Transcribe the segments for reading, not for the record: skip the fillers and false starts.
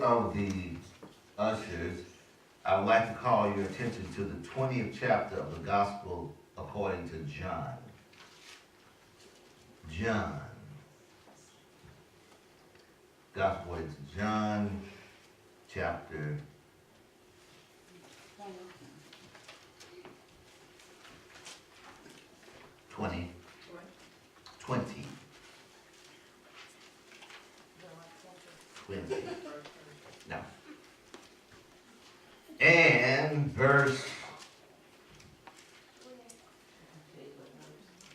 Of the ushers, I would like to call your attention to the 20th chapter of the Gospel according to John. John. Gospel according to John, chapter 20. 20. 20. No. And verse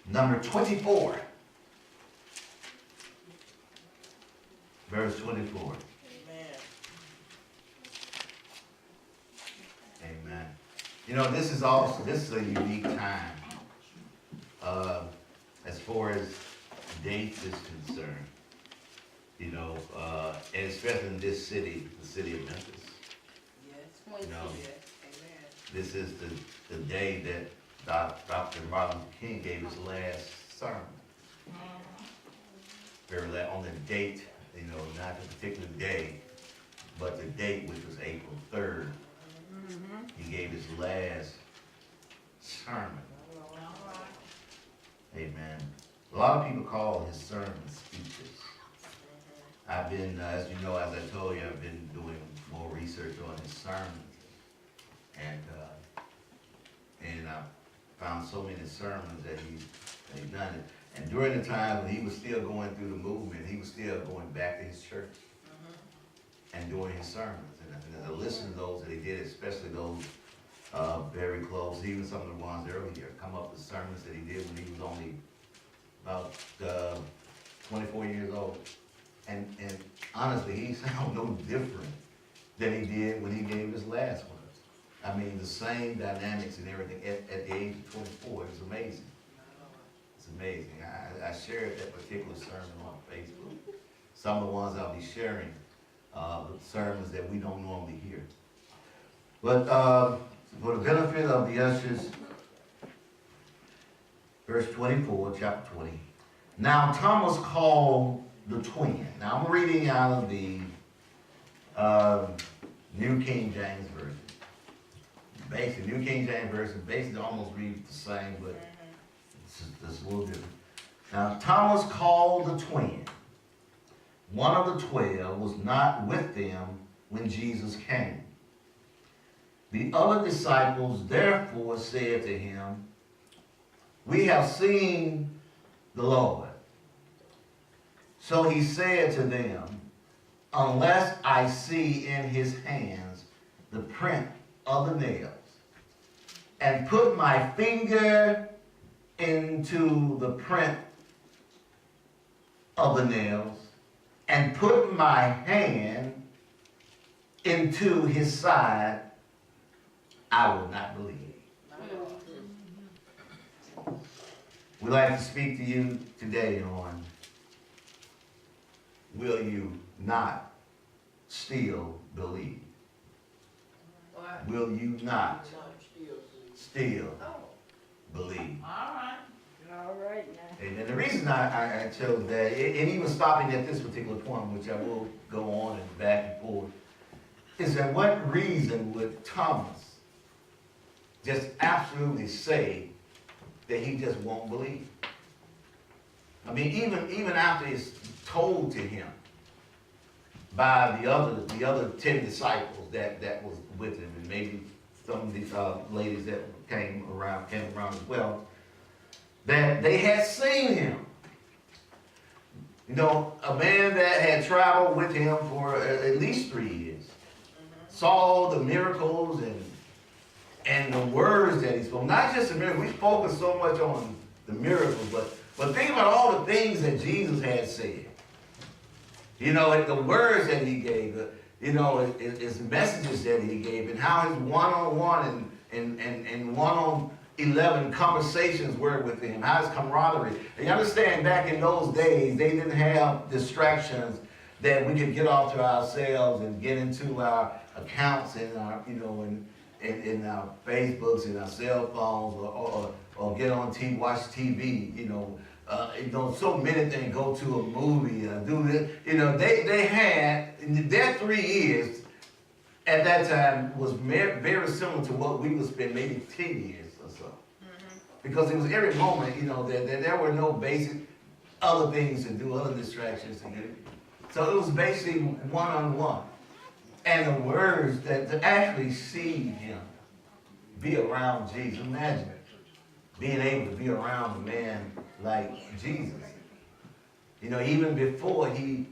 number 24. Verse 24. Amen. You know, this is a unique time as far as dates is concerned. You know, and especially in this city, the city of Memphis. Yes, You know, Amen. this is the day that Dr. Martin Luther King gave his last sermon. Very last, on the date, you know, not the particular day, but the date, which was April 3rd. He gave his last sermon. Amen. A lot of people call his sermons speeches. I've been, as you know, as I told you, I've been doing more research on his sermons. And I found so many sermons that he's done it. And during the time when he was still going through the movement, he was still going back to his church and doing his sermons. And as I listened to those that he did, especially those very close, even some of the ones earlier, come up with sermons that he did when he was only about 24 years old. And honestly, he sounded no different than he did when he gave his last one. I mean, the same dynamics and everything at the age of 24. It's amazing. It's amazing. I shared that particular sermon on Facebook. Some of the ones I'll be sharing, the sermons that we don't normally hear. But for the benefit of the ushers, verse 24, chapter 20. Now Thomas called the twin. Now I'm reading out of the New King James Version. Basically, New King James Version basically almost reads the same, but it's a little different. Now Thomas called the twin. One of the 12 was not with them when Jesus came. The other disciples therefore said to him, "We have seen the Lord." So he said to them, "Unless I see in his hands the print of the nails, and put my finger into the print of the nails, and put my hand into his side, I will not believe." We'd like to speak to you today on, will you not still believe? Will you not still believe? All right now. And the reason I chose that, and even stopping at this particular point, which I will go on and back and forth, is that what reason would Thomas just absolutely say that he just won't believe? I mean, even after it's told to him by the other 10 disciples that was with him, and maybe some of these ladies that came around as well, that they had seen him. You know, a man that had traveled with him for at least 3 years, saw the miracles and the words that he spoke. Not just the miracles. We focus so much on the miracles, but think about all the things that Jesus had said. You know, the words that he gave, you know, his messages that he gave, and how his one-on-one and one-on-11 conversations were with him, how his camaraderie. And you understand, back in those days, they didn't have distractions that we could get off to ourselves and get into our accounts and our, you know, in our Facebooks and our cell phones, or get on TV, watch TV, you know. so many things, go to a movie, do this. They had, in their 3 years at that time was very similar to what we would spend maybe 10 years or so. Because it was every moment, there were no basic other things to do, other distractions to do. So it was basically one-on-one. And the words to actually see him, be around Jesus. Imagine being able to be around a man like Jesus. Even before he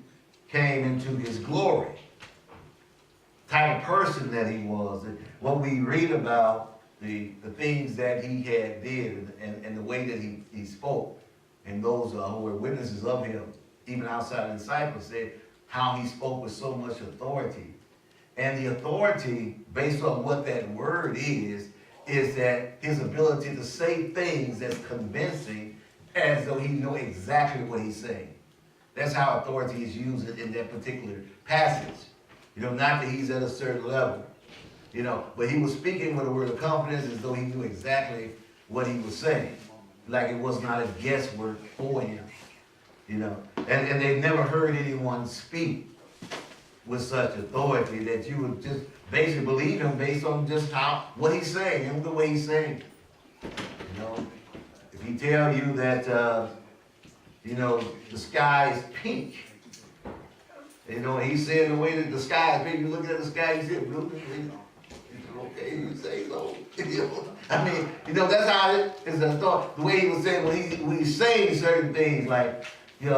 came into his glory, type of person that he was, what we read about, the things that he had did and the way that he spoke, and those who were witnesses of him, even outside the disciples, said how he spoke with so much authority. And the authority, based on what that word is that his ability to say things that's convincing as though he knows exactly what he's saying. That's how authority is used in that particular passage. Not that he's at a certain level, but he was speaking with a word of confidence as though he knew exactly what he was saying. Like it was not a guesswork for him, And they never heard anyone speak with such authority that you would just basically believe him based on just what he's saying and the way he's saying. If he tell you that, the sky is pink, he said the way that the sky is pink, you look at the sky, you see it blue, okay, you say so. That's how it is. I thought the way he was saying when he's saying certain things, like, when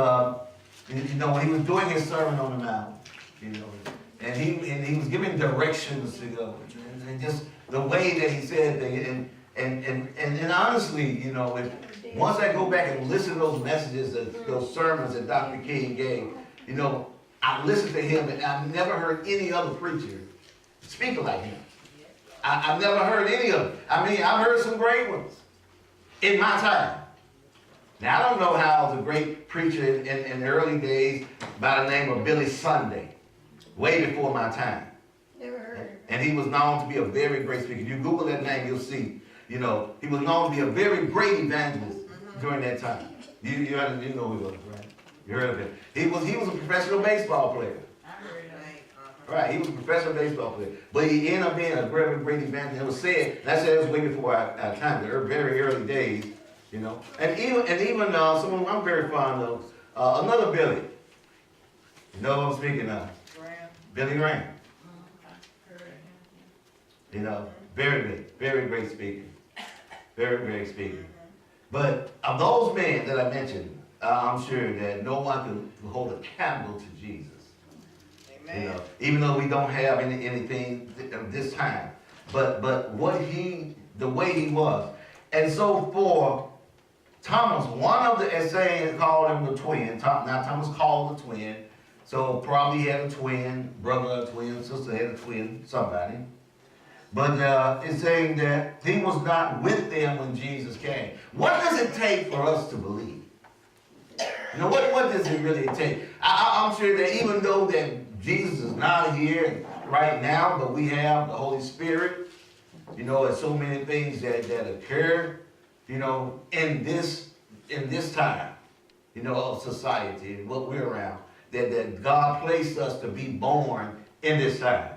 he was doing his Sermon on the Mount, and he was giving directions to go, and just the way that he said things, and honestly, once I go back and listen to those messages, those sermons that Dr. King gave, I listened to him, and I've never heard any other preacher speak like him. I've never heard any of them. I've heard some great ones in my time. Now, I don't know how the great preacher in the early days by the name of Billy Sunday, way before my time. Never heard. And he was known to be a very great speaker. If you Google that name, you'll see. He was known to be a very great evangelist during that time. You know who he was, right? You heard of him. He was a professional baseball player. I heard of it. Right, he was a professional baseball player. But he ended up being a very great evangelist. It was said, and I said it was way before our time, the very early days, And even someone I'm very fond of, another Billy. You know who I'm speaking of? Graham. Billy Graham. I heard of him. Very great speaker. Very great speaker. But of those men that I mentioned, I'm sure that no one can hold a candle to Jesus. Amen. Even though we don't have anything of this time. But the way he was. And so for Thomas, one of the essays called him the twin. Now Thomas called the twin. So probably he had a twin, brother, a twin, sister had a twin, somebody. But it's saying that he was not with them when Jesus came. What does it take for us to believe? What does it really take? I'm sure that even though that Jesus is not here right now, but we have the Holy Spirit, and so many things that occur, in this time, of society and what we're around, that God placed us to be born in this time.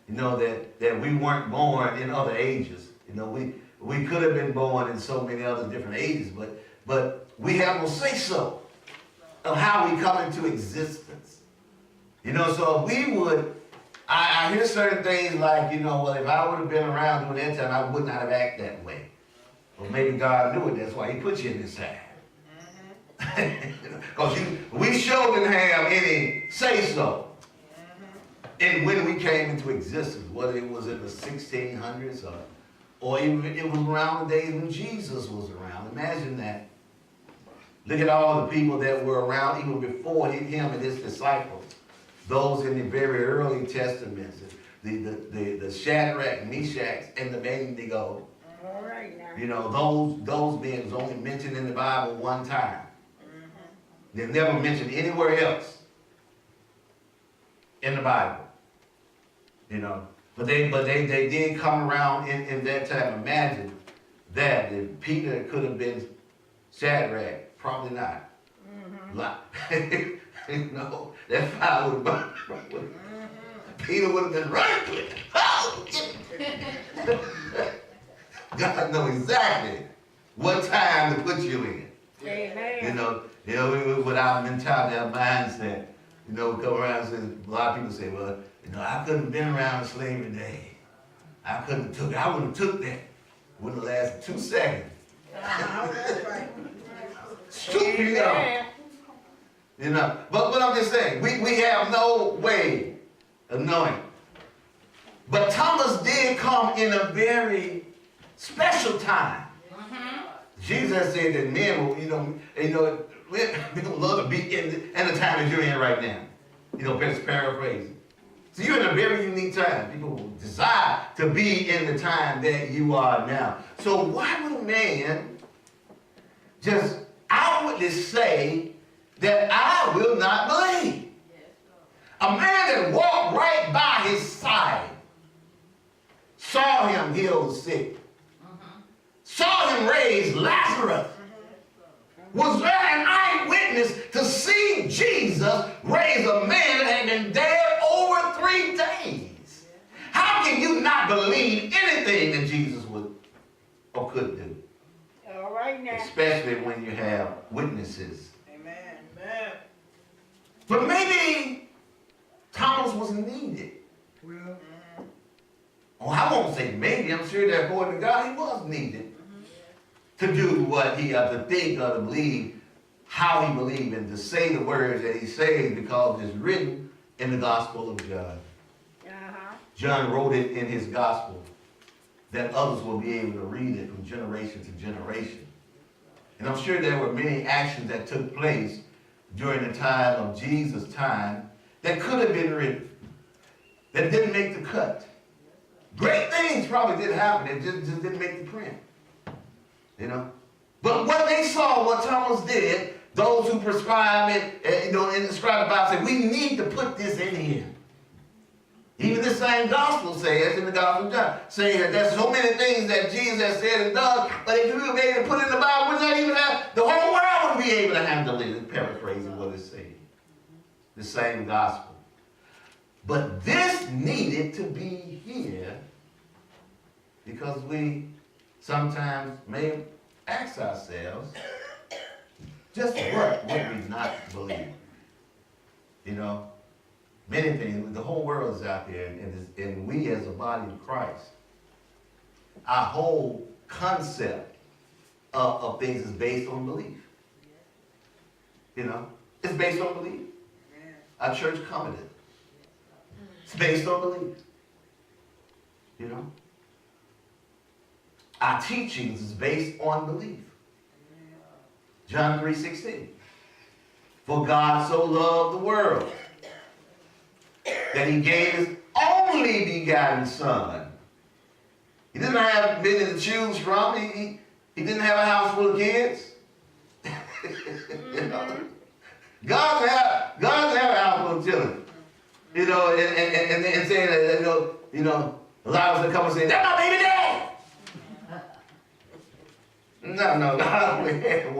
That we weren't born in other ages. We could have been born in so many other different ages, but we have no say-so of how we come into existence. So we would, I hear certain things like, well, if I would have been around during that time, I would not have acted that way. Well, maybe God knew it. That's why he put you in this time. Because we sure didn't have any say-so. And when we came into existence, whether it was in the 1600s or even it was around the days when Jesus was around. Imagine that. Look at all the people that were around even before him and his disciples. Those in the very early testaments, the Shadrach, Meshach, and the Abednego. All right now. Those men was only mentioned in the Bible one time. They're never mentioned anywhere else in the Bible. But they did come around in that time. Imagine that if Peter could have been Shadrach, Probably not. You know, that fire would have burned. Peter would have been running. Oh, God knows exactly what time to put you in. Amen. You know, with our mentality, our mindset, you know, we come around and say, a lot of people say, well, you know, I couldn't have been around slavery day. I wouldn't have took that. Wouldn't have lasted 2 seconds. Stupid, you know. You know, but I'm just saying, we have no way of knowing. But Thomas did come in a very special time. Jesus said that men will, we don't love to be in the time that you're in right now. You know, best paraphrasing. So you're in a very unique time. People will desire to be in the time that you are now. So why would a man just outwardly say that I will not believe? A man that walked right by his side, saw him heal the sick, saw him raise Lazarus, was there an eyewitness to see Jesus raise a man that had been dead over 3 days. How can you not believe anything that Jesus would or could do? All right now. Especially when you have witnesses. Amen. Amen. But maybe Thomas was needed. Well, Oh, I won't say maybe. I'm sure that according to God, he was needed to do what he had to think or to believe how he believed and to say the words that he said because it's written in the Gospel of John. John wrote it in his Gospel that others will be able to read it from generation to generation. And I'm sure there were many actions that took place during the time of Jesus' time that could have been written, that didn't make the cut. Great things probably did happen. It just didn't make the print. You know? But what they saw, what Thomas did, those who prescribe it, and describe the Bible say, we need to put this in here. Even the same gospel says in the Gospel of John, saying that there's so many things that Jesus has said and done, but if we were able to put it in the Bible, we'd not even have, the whole world would be able to handle it, paraphrasing what it's saying. The same gospel. But this needed to be here because we sometimes may ask ourselves, just what would we not believe? You know, many things, the whole world is out there, and we as a body of Christ, our whole concept of things is based on belief. You know, it's based on belief. Our church covenant. It's based on belief. You know? Our teachings is based on belief. John 3:16. For God so loved the world that he gave his only begotten Son. He didn't have many to choose from. He didn't have a house full of kids. You know? God doesn't have a house full of children. You know, and saying that, you know, a lot of us come and say, that's my baby daddy. No, God only had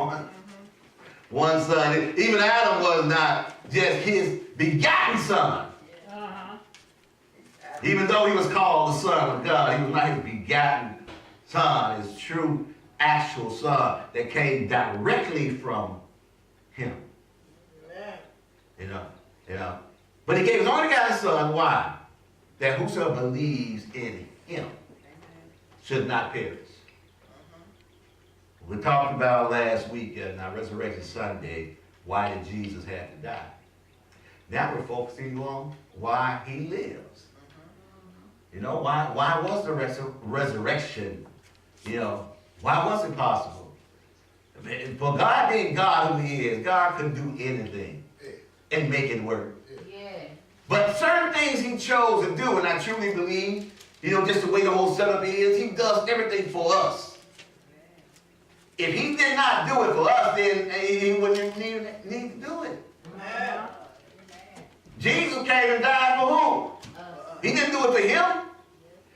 one son. Even Adam was not just his begotten son. Even though he was called the Son of God, he was not his begotten son, his true, actual son that came directly from him. You know. But he gave his only begotten Son. Why? That whosoever believes in him should not perish. We talked about last week on our Resurrection Sunday, why did Jesus have to die? Now we're focusing on why he lives. You know, why was the resurrection, you know, why was it possible? For God being God who he is, God could do anything and make it work. But certain things he chose to do, and I truly believe, you know, just the way the whole setup is, he does everything for us. If he did not do it for us, then he wouldn't need to do it. Amen. Jesus came and died for who? He didn't do it for him.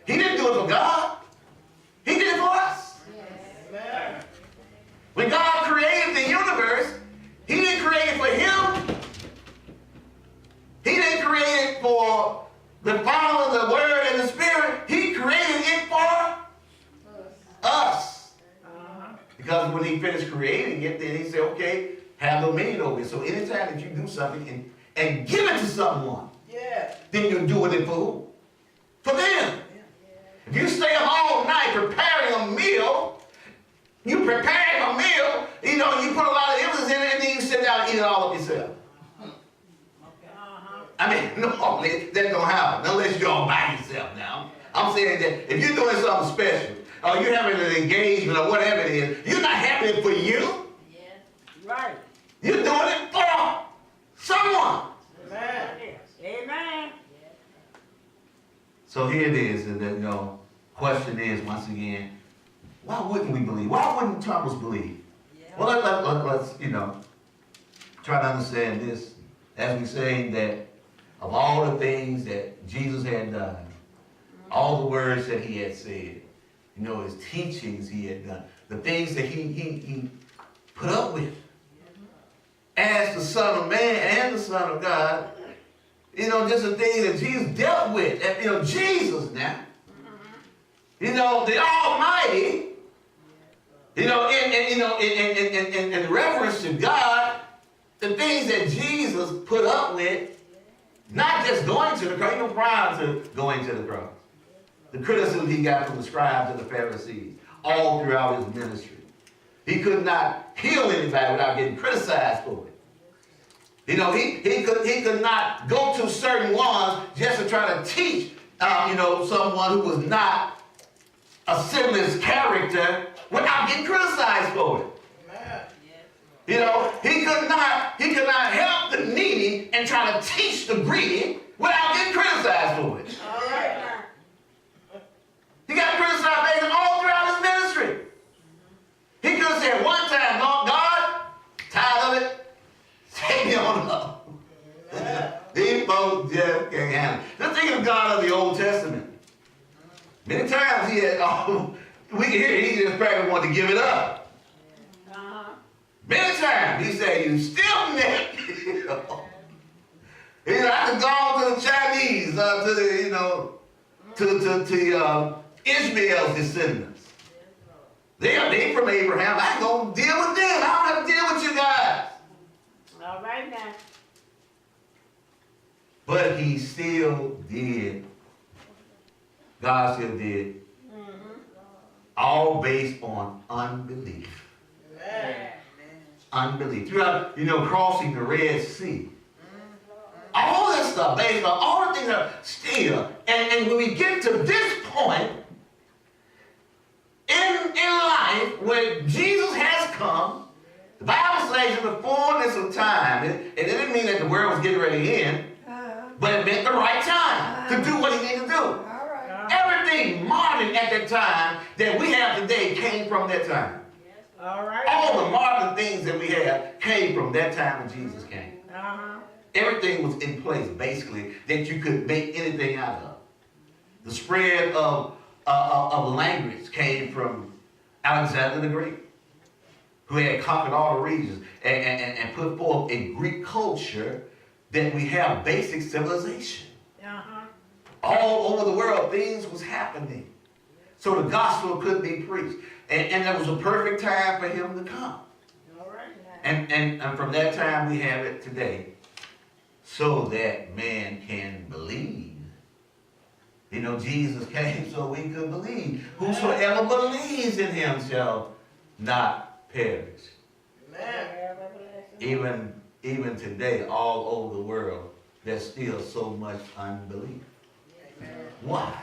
He didn't do it for God. He did it for us. Amen. When God created the universe, for the Father, the Word, and the Spirit. He created it for us. Because when he finished creating it, then he said, okay, have dominion over it. So anytime that you do something and give it to someone, then you're doing it for who? For them. If you stay up all night preparing a meal, you preparing a meal, you know, you put a lot of emphasis in it, and then you sit down and eat it all up yourself. I mean, no, that don't happen unless you're all by yourself now. I'm saying that if you're doing something special, or you're having an engagement or whatever it is, you're not having it for you. Yes. Right. You're doing it for someone. Amen. Amen. So here it is, and then, you know, question is, once again, why wouldn't we believe? Why wouldn't Thomas believe? Well, let's, you know, try to understand this. As we say that of all the things that Jesus had done, all the words that he had said, you know, his teachings he had done, the things that he put up with as the Son of Man and the Son of God, you know, just the things that Jesus dealt with. And, you know, Jesus now, you know, the Almighty, you know, in reference to God, the things that Jesus put up with, not just going to the cross, even prior to going to the cross. The criticism he got from the scribes and the Pharisees all throughout his ministry. He could not heal anybody without getting criticized for it. You know, he could not go to certain ones just to try to teach, you know, someone who was not a sinless character without getting criticized for it. You know, he could not help the needy and try to teach the greedy without getting criticized for it. All right. He got criticized based all throughout his ministry. He could have said one time, God, tired of it, take me on up. These folks just can't handle it. Just think of God of the Old Testament. Many times he had, we can hear he just practically wanted to give it up. Many times he said, you still neck. You know, I could go to the Chinese, to the, you know, to Ishmael's descendants. They from Abraham. I ain't gonna deal with them. I don't have to deal with you guys. All right now. But he still did. God still did. All based on unbelief. Amen. Unbelief. Throughout, you know, crossing the Red Sea. All this stuff based on all the things that are still. And when we get to this point in life where Jesus has come, the Bible says in the fullness of time, it didn't mean that the world was getting ready to end, but it meant the right time to do what he needed to do. Everything modern at that time that we have today came from that time. All right. All the modern things that we have came from that time when Jesus came. Everything was in place, basically, that you could make anything out of. The spread of language came from Alexander the Great, who had conquered all the regions and put forth a Greek culture that we have basic civilization. All over the world, things was happening. So the gospel could be preached. And that was a perfect time for him to come. All right. And from that time we have it today. So that man can believe. You know, Jesus came so we could believe. Whosoever believes in him shall not perish. Amen. Even today, all over the world, there's still so much unbelief. Why?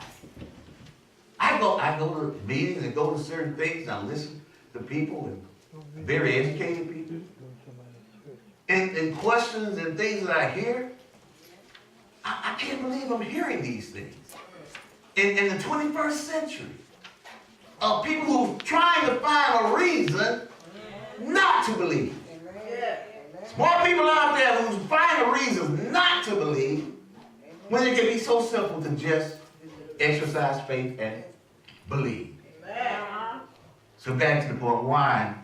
I go to meetings and go to certain things. I listen to people, and very educated people. And questions and things that I hear, I can't believe I'm hearing these things. In the 21st century, of people who are trying to find a reason not to believe. There's more people out there who find a reason not to believe when it can be so simple to just exercise faith and believe. So back to the point, why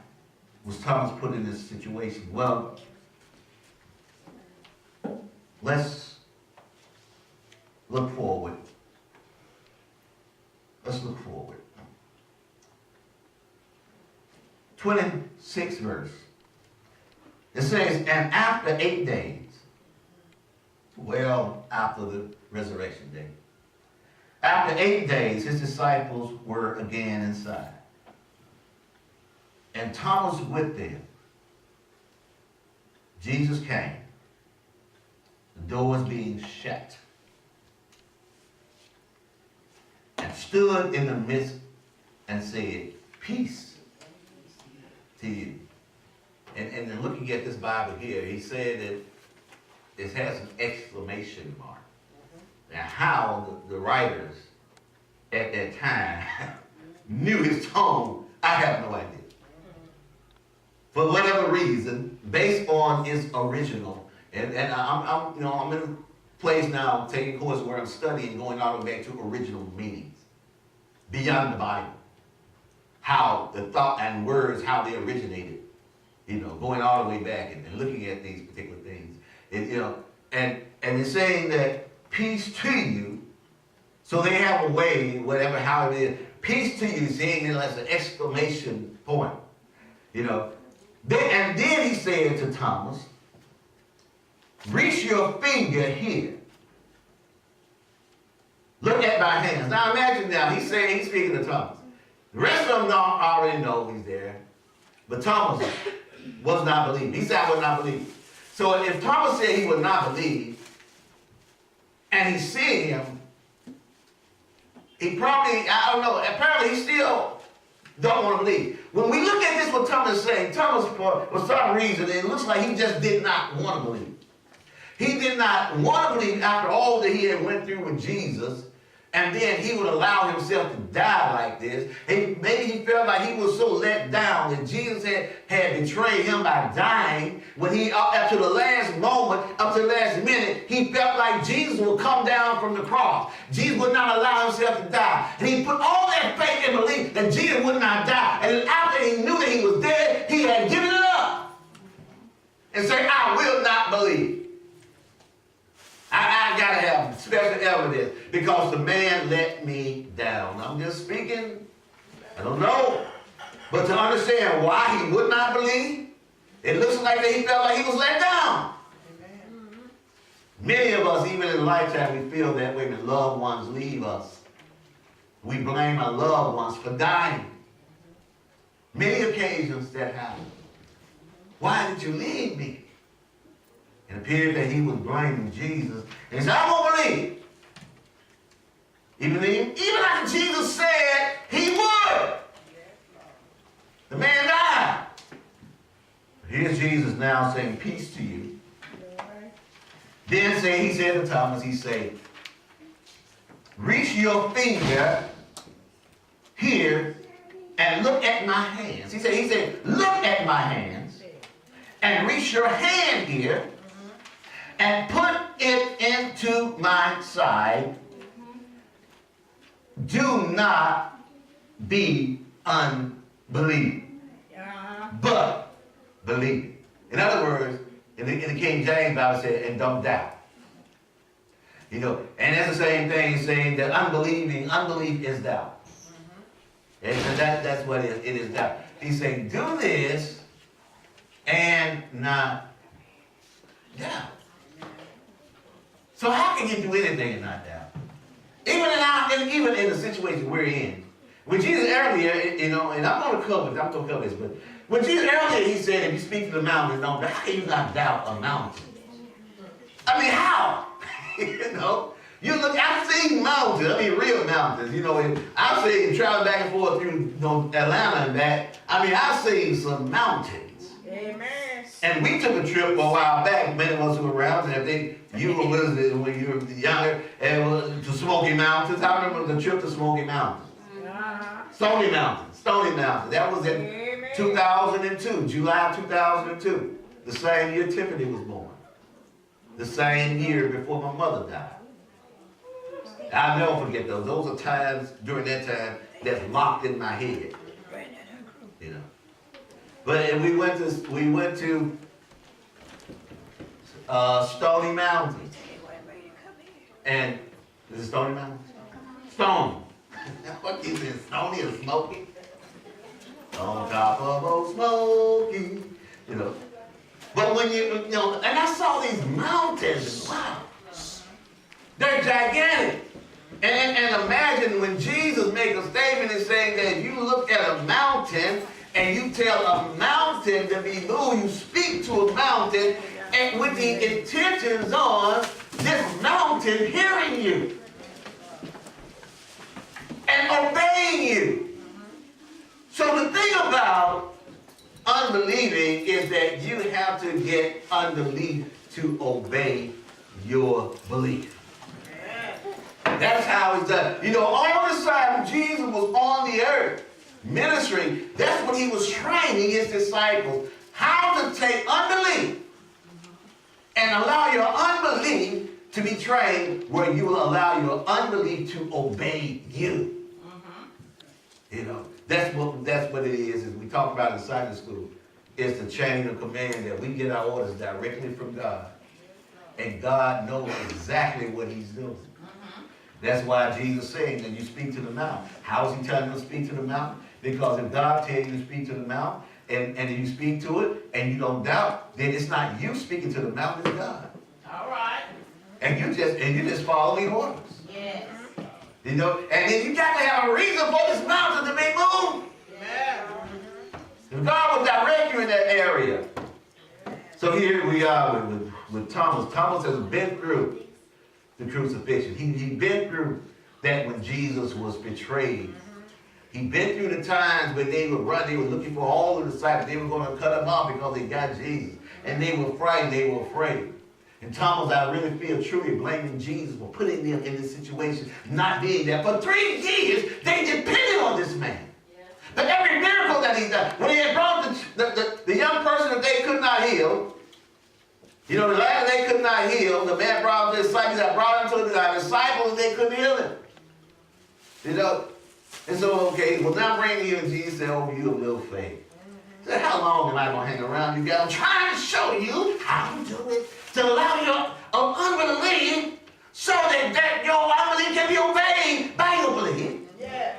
was Thomas put in this situation? Well, let's look forward. Let's look forward. 26th verse. It says, and after 8 days, well, after the resurrection day, after 8 days, his disciples were again inside, and Thomas with them. Jesus came, the doors being shut, and stood in the midst and said, peace to you. And then looking at this Bible here, he said that it has an exclamation mark. Now, how the writers at that time knew his tone, I have no idea. For whatever reason, based on its original, and I'm in a place now taking a course where I'm studying, going all the way back to original meanings beyond the Bible, how the thought and words, how they originated, going all the way back and looking at these particular things, and it's saying that peace to you. So they have a way, whatever, how it is, peace to you, saying it as an exclamation point, And then he said to Thomas, reach your finger here. Look at my hands. Now imagine now, he's speaking to Thomas. The rest of them already know he's there. But Thomas was not believing. He said, I would not believe. So if Thomas said he would not believe, and he's seeing him, he probably, I don't know, apparently he still don't want to believe. When we look at this, what Thomas is saying, Thomas, for some reason, it looks like he just did not want to believe. He did not want to believe after all that he had went through with Jesus, and then he would allow himself to die like this. Maybe he felt like he was so let down that Jesus had betrayed him by dying. When he, up to the last moment, up to the last minute, he felt like Jesus would come down from the cross. Jesus would not allow himself to die. And he put all that faith and belief that Jesus would not die. And then after he knew that he was dead, he had given it up and said, I will not believe. I got to have special evidence because the man let me down. I'm just speaking. I don't know. But to understand why he would not believe, it looks like that he felt like he was let down. Amen. Many of us, even in lifetime, we feel that way when loved ones leave us. We blame our loved ones for dying. Many occasions that happen. Why did you leave me? It appeared that he was blaming Jesus. And he said, I won't believe. Even after Jesus said he would. The man died. Here's Jesus now saying, peace to you. Then he said to Thomas, he said, reach your finger here and look at my hands. He said, look at my hands and reach your hand here and put it into my side. Do not be unbelieving, but believe. In other words, in the King James Bible said, and don't doubt. And that's the same thing saying that unbelief is doubt. And that's what it is doubt. He's saying, do this and not doubt. So how can you do anything and not doubt? Even in the situation we're in. When Jesus earlier, and I'm going to cover this, but when Jesus earlier, he said, if you speak to the mountain, don't doubt. How can you not doubt a mountain? I mean, how? You look, I've seen mountains, real mountains, I've seen traveling back and forth through Atlanta and back. I've seen some mountains. Amen. And we took a trip a while back, many of us who were around, and you were with us when you were younger, and to Smoky Mountains. I remember the trip to Smoky Mountains. Stony Mountains. That was in 2002, July 2002. The same year Tiffany was born. The same year before my mother died. I'll never forget those. Those are times during that time that's locked in my head. But we went to Stony Mountain. And Is it Stony Mountain? Stone. What is it? Stony or Smoky? On top of old Smoky. You know. But when you know, and I saw these mountains, and wow, they're gigantic. And imagine when Jesus makes a statement and saying that you look at a mountain and you tell a mountain to be moved, you speak to a mountain and with the intentions on this mountain hearing you and obeying you. So the thing about unbelieving is that you have to get unbelief to obey your belief. That's how it's done. You know, all the time when Jesus was on the earth ministering, that's what he was training his disciples, how to take unbelief and allow your unbelief to be trained where you will allow your unbelief to obey you. You know, that's what it is, as we talk about in Sunday school. It's the chain of command that we get our orders directly from God. And God knows exactly what he's doing. That's why Jesus saying that you speak to the mountain. How is he telling you to speak to the mountain? Because if God tells you to speak to the mountain, and you speak to it, and you don't doubt, then it's not you speaking to the mountain, it's God. All right. And you just following orders. Yes. You know, and then you got to have a reason for this mountain to be moved. Yeah. And God will direct you in that area. So here we are with Thomas. Thomas has been through the crucifixion. He'd been through that when Jesus was betrayed. He'd been through the times when they would run, they were looking for all the disciples. They were going to cut him off because they got Jesus. And they were frightened, they were afraid. And Thomas, I really feel truly blaming Jesus for putting them in this situation, not being there. For 3 years, they depended on this man. But every miracle that he done, when he had brought the young person that they could not heal, you know, the lad they could not heal, the man brought the disciples, that brought him to the disciples, and they couldn't heal him. You know, and so, okay, well, now bring you, and Jesus said, oh, you have little faith. He said, how long am I going to hang around you guys? I'm trying to show you how to do it, to allow your unbelief so that your unbelief can be obeyed by your belief. Yeah.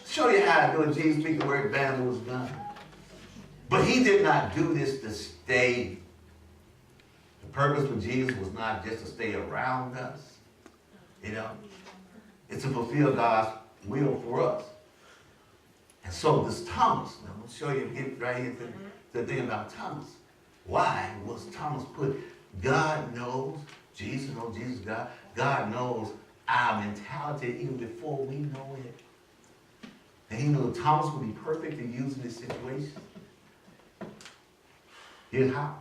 Show you how to do it. Jesus speak the word, bam, it was done. But he did not do this to stay. The purpose for Jesus was not just to stay around us. You know, it's to fulfill God's will for us. And so this Thomas, I'm going to show you, get right into the thing about Thomas. Why was Thomas put? God knows, Jesus knows, God knows our mentality even before we know it. And he knew Thomas would be perfect in using this situation. Here's how.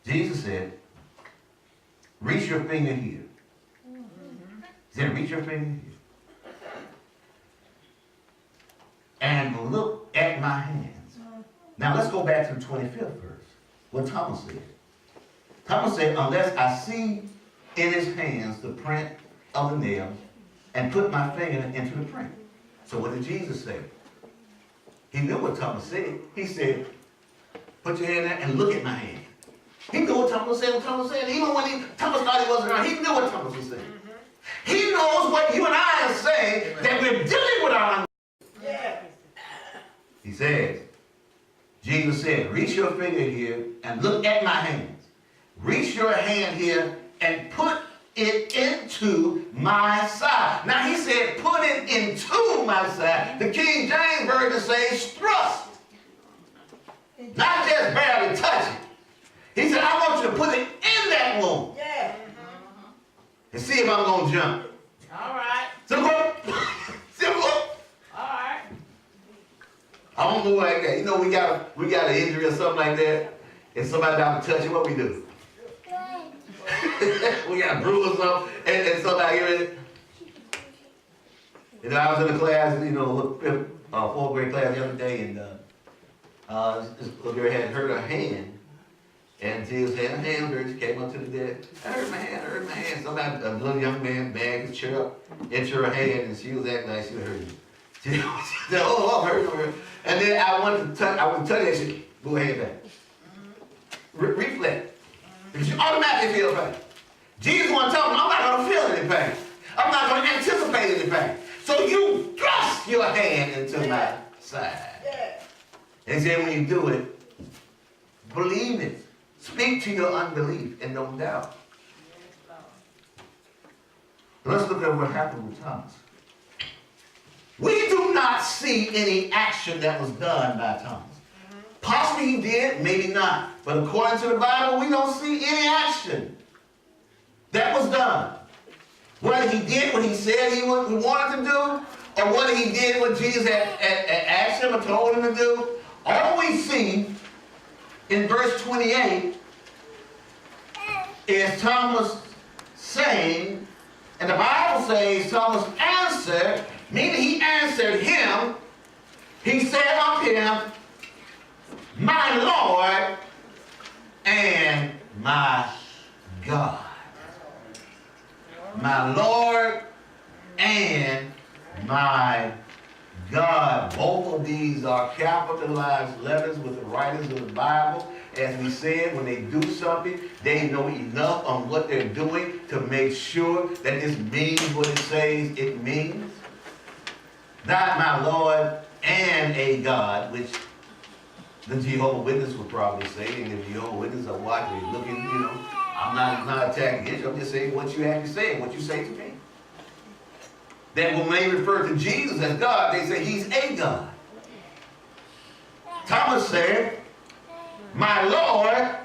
Jesus said, reach your finger here. He said, reach your finger here. And look at my hands. Now let's go back to the 25th verse. What Thomas said. Thomas said, unless I see in his hands the print of the nail and put my finger into the print. So what did Jesus say? He knew what Thomas said. He said, put your hand there and look at my hand. He knew what Thomas said. Even when Thomas thought he wasn't around, he knew what Thomas was saying. He knows what you and I are saying, that we're dealing with our. Yeah. He says, Jesus said, reach your finger here and look at my hands. Reach your hand here and put it into my side. Now he said, put it into my side. The King James Version says thrust. Not just barely touch it. He said, I want you to put it in that wound. Yeah. And see if I'm going to jump. All right. Simple. Simple. All right. I don't do like that. You know, we got an injury or something like that, and somebody down to touch it, what we do? We got a bruise or something, and somebody here. You know, I was in a class, you know, fourth grade class the other day, and this little girl had hurt her hand, and she was having a hand hurt. She came up to the desk. I hurt my hand. Somebody, a little young man, bagged his chair up into her hand, and she was acting like she was hurting. She said, oh, I'm hurting. And then I went to touch her, she said, move her hand back. Reflect. Because you automatically feel pain. Jesus want to tell them, I'm not going to feel any pain. I'm not going to anticipate any pain. So you thrust your hand into my side. And he said, when you do it, believe it. Speak to your unbelief and don't doubt. Let's look at what happened with Thomas. We do not see any action that was done by Thomas. Possibly he did, maybe not. But according to the Bible, we don't see any action that was done. Whether he did what he said he wanted to do, or whether he did what Jesus had asked him or told him to do, all we see in verse 28 is Thomas saying, and the Bible says Thomas answered, meaning he answered him, he said unto him, my Lord and my God. My Lord and my God. Both of these are capitalized letters with the writers of the Bible. As we said, when they do something, they know enough on what they're doing to make sure that this means what it says it means. Not my Lord and a God, which the Jehovah's Witness would probably say, and if Jehovah's Witnesses are watching, looking, I'm not attacking you, I'm just saying what you have to say and what you say to me. That when they refer to Jesus as God, they say he's a God. Thomas said, my Lord,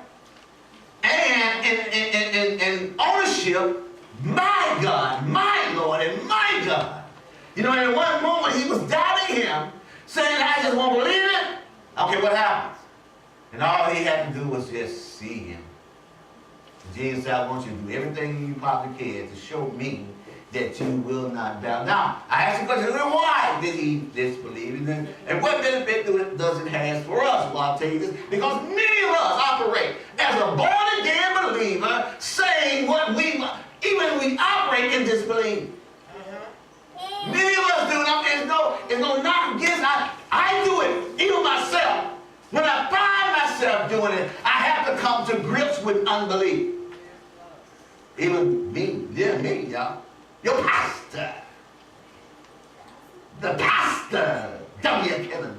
and in ownership, my God, my Lord, and my God. In one moment he was doubting him, saying, I just won't believe it. Okay, what happens? And all he had to do was just see him. Jesus said, I want you to do everything you possibly can to show me that you will not doubt. Now, I asked the question, why did he disbelieve? And what benefit does it have for us? Well, I'll tell you this. Because many of us operate as a born-again believer, saying what we, even we operate in disbelief. Many of us do. There's no knock against. I do it, even myself. When I find myself doing it, I have to come to grips with unbelief. Even me, y'all. Your pastor. The pastor. W. Kevin.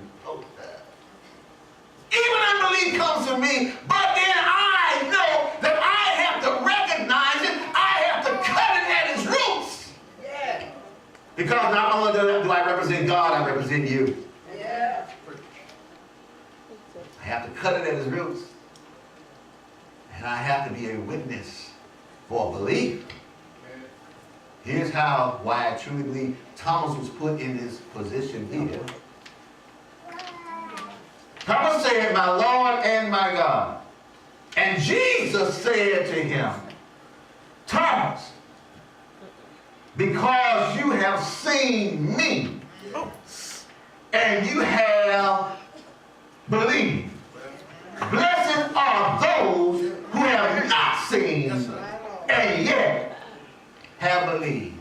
Even unbelief comes to me, but then I know that I have to recognize it. I have to cut it at its roots. Yeah. Because not only do I represent God, I represent you. Yeah. I have to cut it at its roots. And I have to be a witness for belief. Here's why I truly believe Thomas was put in this position here. Thomas said, my Lord and my God. And Jesus said to him, Thomas, because you have seen me, and you have believed. Blessed are those who have not seen, and yet have believed.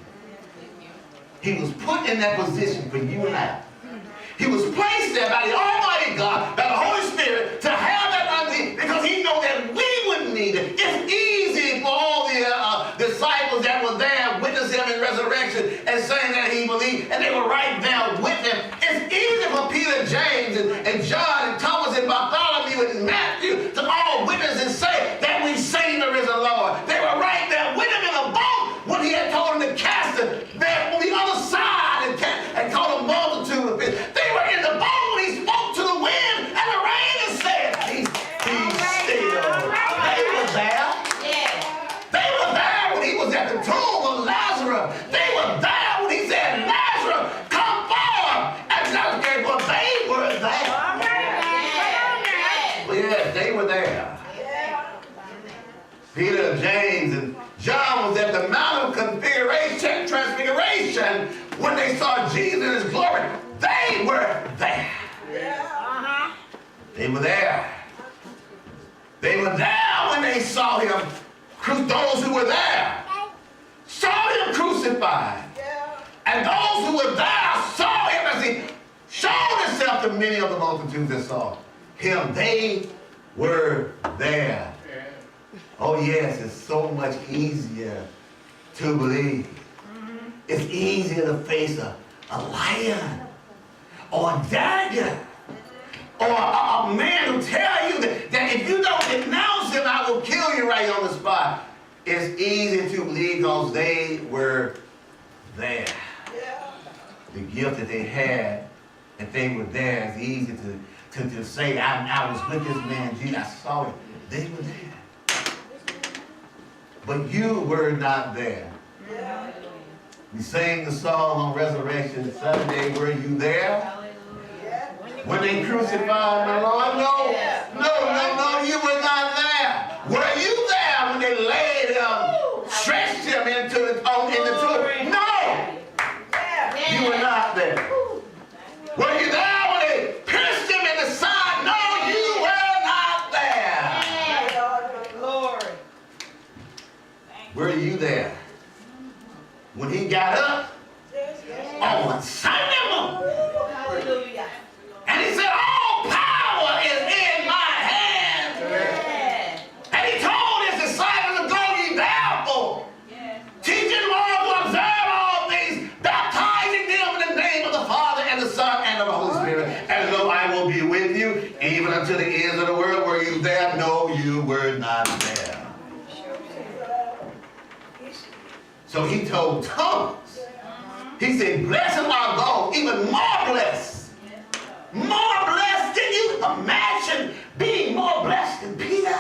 He was put in that position for you and I. He was placed there by the Almighty God, by the Holy Spirit, to have that unbelief, because he knew that we wouldn't need it. It's easy for all the disciples that were there, witness him in resurrection, and saying that he believed, and they were right there with him. It's easy for Peter, James, and John, and Thomas, and Bartholomew, and Matthew to all witness and say that we've seen the risen Lord. They were right there with him in the boat when he had told them to cast it there on the other side and caught a multitude of fish. They were in the boat when he spoke to the wind and the rain and said, He's still. They were there. They were there when he was at the tomb of Lazarus. They were there when he said, Lazarus, come forth. And Lazarus said, well, they were there. Yes, they were there. Peter, James, and John was at the Mount of Transfiguration when they saw Jesus in his glory. They were there. They were there. They were there when they saw him. Those who were there saw him crucified. And those who were there saw him as he showed himself to many of the multitudes that saw him. They were there. Oh yes, it's so much easier to believe. It's easier to face a lion or a dagger or a man who tell you that if you don't denounce him, I will kill you right on the spot. It's easy to believe because they were there. The gift that they had, that they were there, it's easy to say, I was with this man, Jesus, I saw it. They were there. But you were not there. We sang the song on Resurrection Sunday, were you there? When they crucified my Lord? No, you were not there. Were you there when they laid him, stretched him in the tomb? No, you were not there. Were you there when they pierced him in the side? No, you were not there. Were you there when he got up on Sunday morning? And he said, all power is in my hands. And he told his disciples to go ye therefore, teaching them all to observe all things, baptizing them in the name of the Father and the Son and of the Holy Spirit. And lo, I will be with you even unto the ends of the world. Were you there? No, you were not there. So he told Thomas, he said, blessed are those, even more blessed. More blessed. Can you imagine being more blessed than Peter?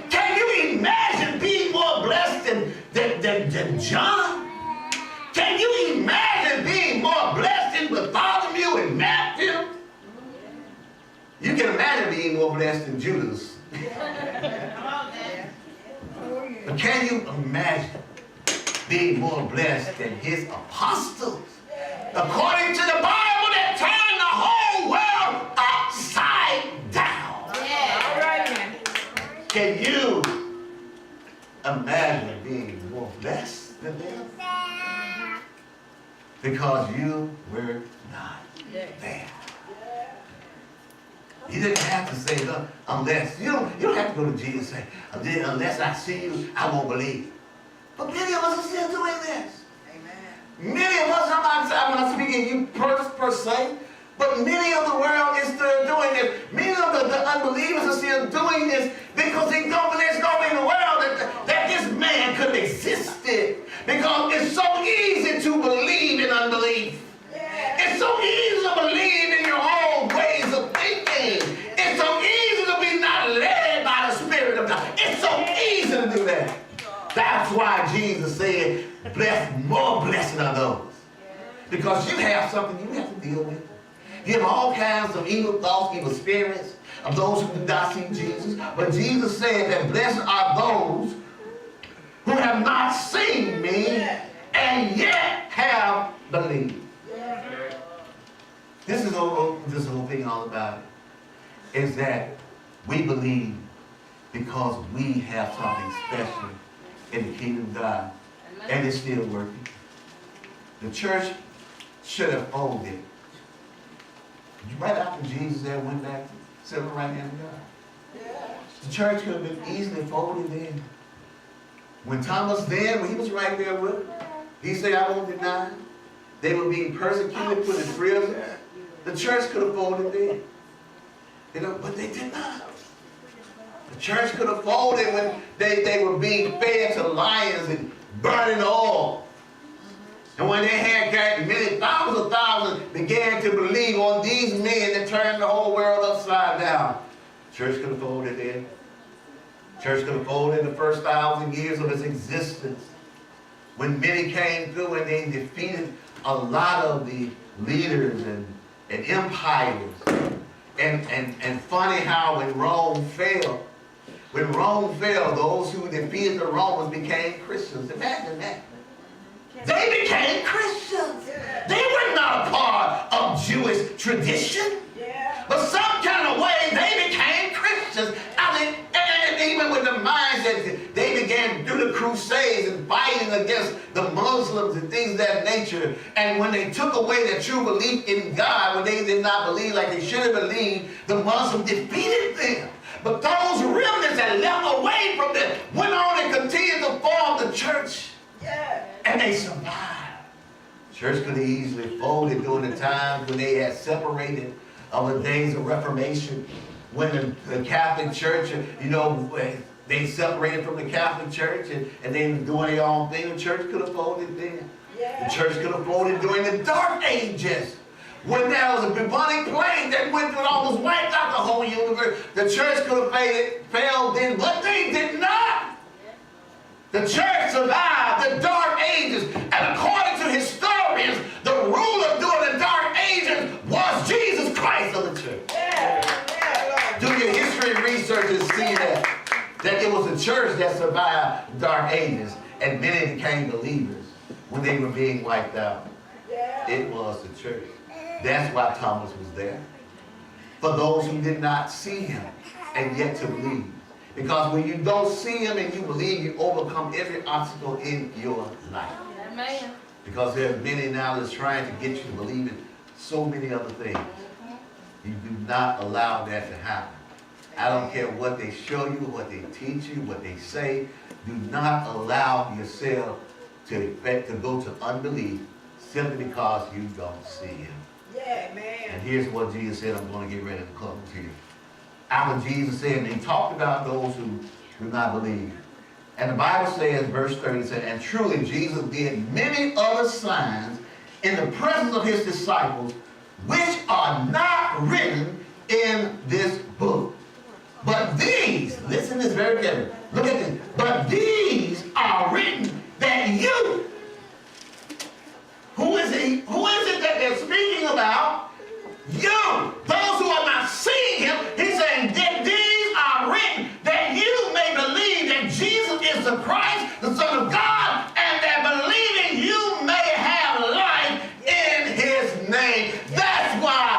Can you imagine being more blessed than John? Can you imagine being more blessed than Bartholomew and Matthew? You can imagine being more blessed than Judas. But can you imagine being more blessed than his apostles? According to the Bible, that turned the whole world upside down. Can you imagine being more blessed than them? Because you were not there. You didn't have to say, look, unless, you don't have to go to Jesus and say, unless I see you, I won't believe. But many of us are still doing this. Many of us, I'm not speaking you per se, but many of the world is still doing this. Many of the unbelievers are still doing this because they don't believe there's nobody in the world that this man could have existed. Because it's so easy to believe in unbelief. It's so easy to believe in your own ways of thinking. It's so easy to be not led by the Spirit of God. It's so easy to do that. That's why Jesus said, more blessed are those. Because you have something you have to deal with. You have all kinds of evil thoughts, evil spirits of those who do not see Jesus. But Jesus said that blessed are those who have not seen me and yet have believed. This is the whole thing all about it. Is that we believe because we have something special in the kingdom of God. And it's still working. The church should have folded. Right after Jesus there went back to sit on the right hand of God. The church could have been easily folded then. When Thomas then, when he was right there with him, he said, I won't deny. They were being persecuted, put in prison. The church could have folded then. But they did not. The church could have folded when they were being fed to lions and burning oil. And when they had got many thousands began to believe on these men that turned the whole world upside down. Church could have folded then. Church could have folded in the first 1,000 years of its existence. When many came through and they defeated a lot of the leaders and empires. And funny how when Rome fell, those who defeated the Romans became Christians. Imagine that. They became Christians. They were not a part of Jewish tradition. But some kind of way they became Christians. And even with the mindset, they began to do the crusades and fighting against the Muslims and things of that nature. And when they took away their true belief in God, when they did not believe like they should have believed, the Muslims defeated them. But those remnants that left away from them went on and continued to form the church. Yeah. And they survived. Church could have easily folded during the times when they had separated of the days of Reformation. When the Catholic Church, you know, they separated from the Catholic Church and they were doing their own thing. The church could have folded then. Yeah. The church could have folded during the Dark Ages. When there was a bubonic plague that went through and almost wiped out the whole universe. The church could have failed then, but they did not. The church survived the Dark Ages. And according to historians, the ruler during the Dark Ages was Jesus Christ of the church. Yeah. Do your history research and see that it was the church that survived the Dark Ages and many became believers when they were being wiped out. Yeah. It was the church. That's why Thomas was there. For those who did not see him and yet to believe. Because when you don't see him and you believe, you overcome every obstacle in your life. Amen. Because there are many now that's trying to get you to believe in so many other things. You do not allow that to happen. I don't care what they show you, what they teach you, what they say. Do not allow yourself to go to unbelief simply because you don't see him. Yeah, man. And here's what Jesus said. I'm going to get ready to close here. After Jesus said, and he talked about those who do not believe. And the Bible says, verse 30, said, and truly Jesus did many other signs in the presence of his disciples, which are not written in this book. But these, listen to this very carefully. Look at this. But these are written that you. Who is it that they're speaking about? You. Those who are not seeing him, he's saying that these are written that you may believe that Jesus is the Christ, the Son of God, and that believing you may have life in his name. That's why